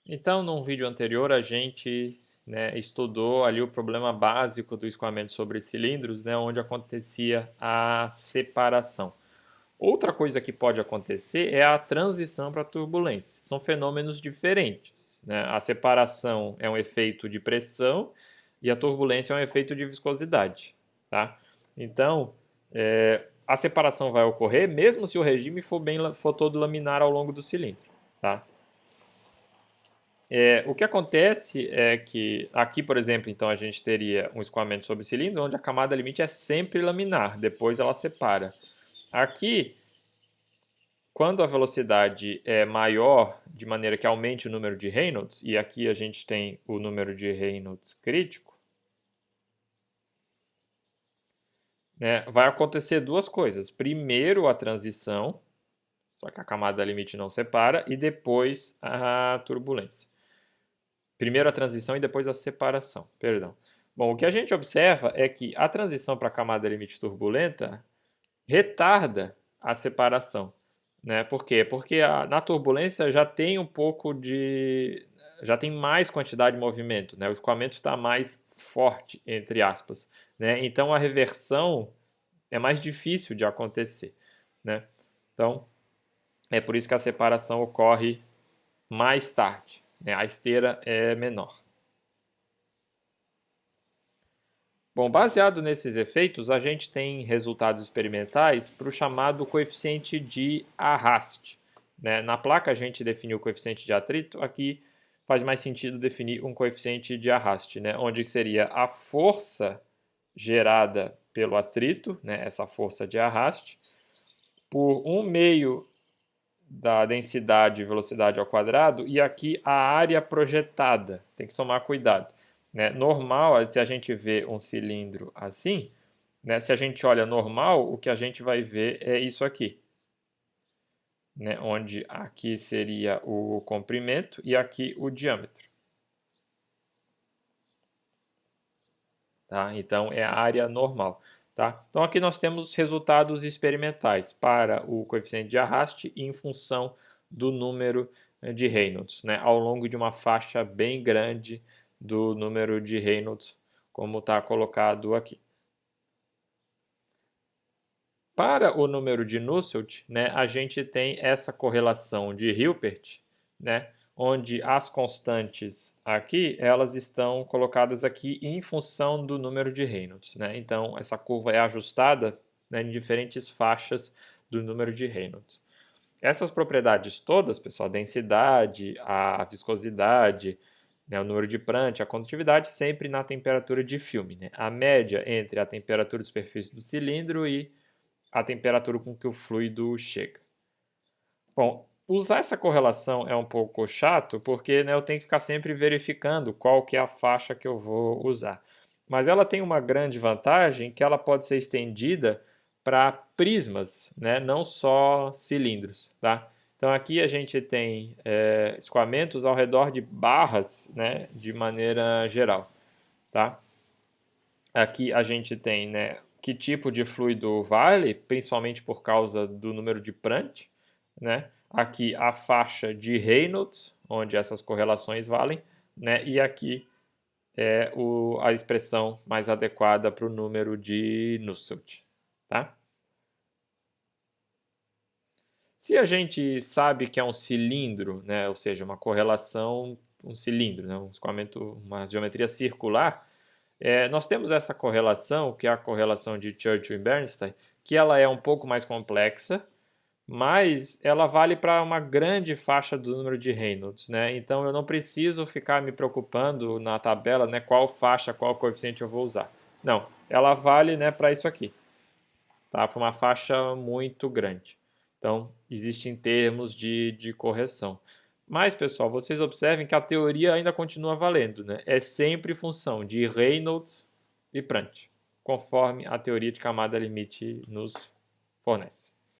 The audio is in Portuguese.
Então, num vídeo anterior, a gente, estudou ali o problema básico do escoamento sobre cilindros, onde acontecia a separação. Outra coisa que pode acontecer é a transição para a turbulência. São fenômenos diferentes. A separação é um efeito de pressão e a turbulência é um efeito de viscosidade. Tá? Então, a separação vai ocorrer mesmo se o regime for todo laminar ao longo do cilindro. Tá? O que acontece é que aqui, por exemplo, então a gente teria um escoamento sobre cilindro onde a camada limite é sempre laminar, depois ela separa. Aqui, quando a velocidade é maior, de maneira que aumente o número de Reynolds, e aqui a gente tem o número de Reynolds crítico, vai acontecer duas coisas. Primeiro, a transição, só que a camada limite não separa, e depois a turbulência. Primeiro a transição e depois a separação, perdão. Bom, o que a gente observa é que a transição para a camada limite turbulenta retarda a separação. Por quê? Porque na turbulência já tem já tem mais quantidade de movimento, o escoamento está mais forte, entre aspas. Então a reversão é mais difícil de acontecer. Então é por isso que a separação ocorre mais tarde. A esteira é menor. Bom, baseado nesses efeitos, a gente tem resultados experimentais para o chamado coeficiente de arraste. Na placa a gente definiu o coeficiente de atrito, aqui faz mais sentido definir um coeficiente de arraste, onde seria a força gerada pelo atrito, essa força de arraste, por 1/2 da densidade e velocidade ao quadrado, e aqui a área projetada. Tem que tomar cuidado. Normal, se a gente vê um cilindro assim, se a gente olha normal, o que a gente vai ver é isso aqui. Onde aqui seria o comprimento e aqui o diâmetro. Tá? Então, é a área normal. Tá? Então, aqui nós temos resultados experimentais para o coeficiente de arraste em função do número de Reynolds, ao longo de uma faixa bem grande do número de Reynolds, como está colocado aqui. Para o número de Nusselt, a gente tem essa correlação de Hilbert, onde as constantes aqui, elas estão colocadas aqui em função do número de Reynolds. Então, essa curva é ajustada em diferentes faixas do número de Reynolds. Essas propriedades todas, pessoal, a densidade, a viscosidade, o número de Prandtl, a condutividade, sempre na temperatura de filme. A média entre a temperatura de superfície do cilindro e a temperatura com que o fluido chega. Bom, usar essa correlação é um pouco chato, porque eu tenho que ficar sempre verificando qual que é a faixa que eu vou usar. Mas ela tem uma grande vantagem, que ela pode ser estendida para prismas, não só cilindros. Tá? Então aqui a gente tem escoamentos ao redor de barras, de maneira geral. Tá? Aqui a gente tem que tipo de fluido vale, principalmente por causa do número de Prandtl. Aqui a faixa de Reynolds, onde essas correlações valem, e aqui é a expressão mais adequada para o número de Nusselt. Tá? Se a gente sabe que é um cilindro, ou seja, uma correlação, um cilindro, um escoamento, uma geometria circular, nós temos essa correlação, que é a correlação de Churchill e Bernstein, que ela é um pouco mais complexa, mas ela vale para uma grande faixa do número de Reynolds. Então eu não preciso ficar me preocupando na tabela qual faixa, qual coeficiente eu vou usar. Não, ela vale para isso aqui, tá? Para uma faixa muito grande. Então, existem termos de correção. Mas, pessoal, vocês observem que a teoria ainda continua valendo. É sempre função de Reynolds e Prandtl, conforme a teoria de camada limite nos fornece.